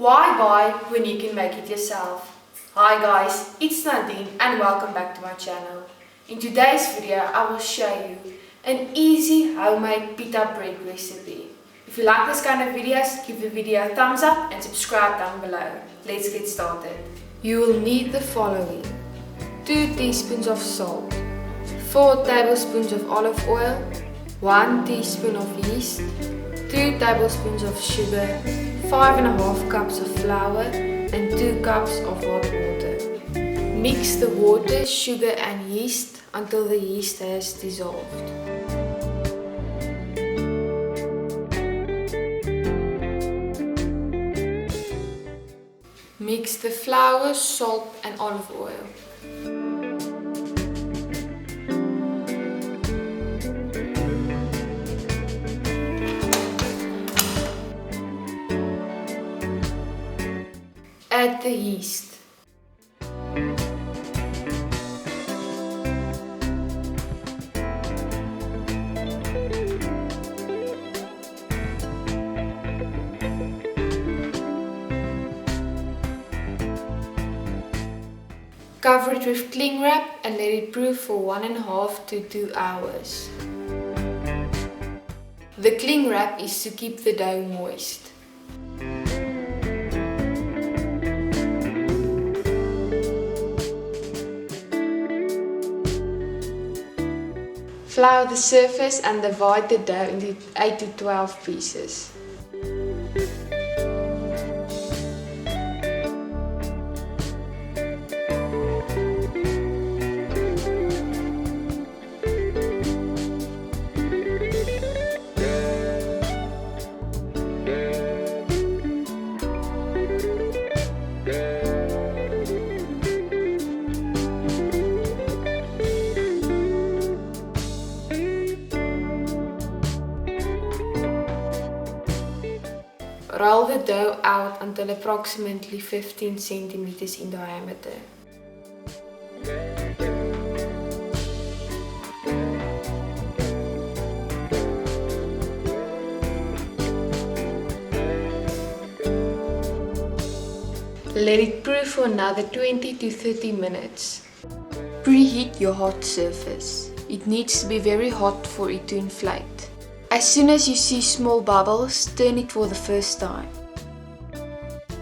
Why buy when you can make it yourself? Hi guys, it's Nadine and welcome back to my channel. In today's video I will show you an easy homemade pita bread recipe. If you like this kind of videos, give the video a thumbs up and subscribe down below. Let's get started. You will need the following: 2 teaspoons of salt, 4 tablespoons of olive oil, 1 teaspoon of yeast, 2 tablespoons of sugar, 5½ cups of flour and 2 cups of hot water. Mix the water, sugar and yeast until the yeast has dissolved. Mix the flour, salt and olive oil. Add the yeast. Cover it with cling wrap and let it brew for 1½ to 2 hours. The cling wrap is to keep the dough moist. Flour the surface and divide the dough into 8 to 12 pieces. Roll the dough out until approximately 15 centimeters in diameter. Let it brew for another 20 to 30 minutes. Preheat your hot surface. It needs to be very hot for it to inflate. As soon as you see small bubbles, turn it for the first time.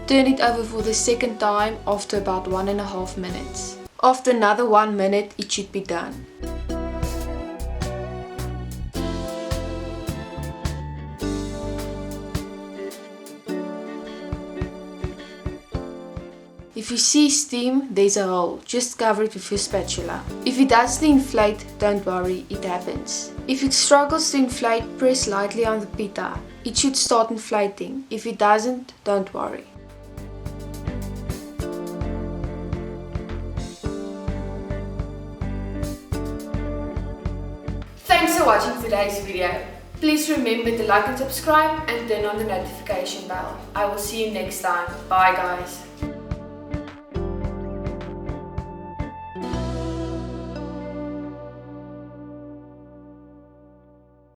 Turn it over for the second time after about 1½ minutes. After another 1 minute, it should be done. If you see steam, there's a hole. Just cover it with your spatula. If it doesn't inflate, don't worry, it happens. If it struggles to inflate, press lightly on the pita. It should start inflating. If it doesn't, don't worry. Thanks for watching today's video. Please remember to like and subscribe and turn on the notification bell. I will see you next time. Bye guys.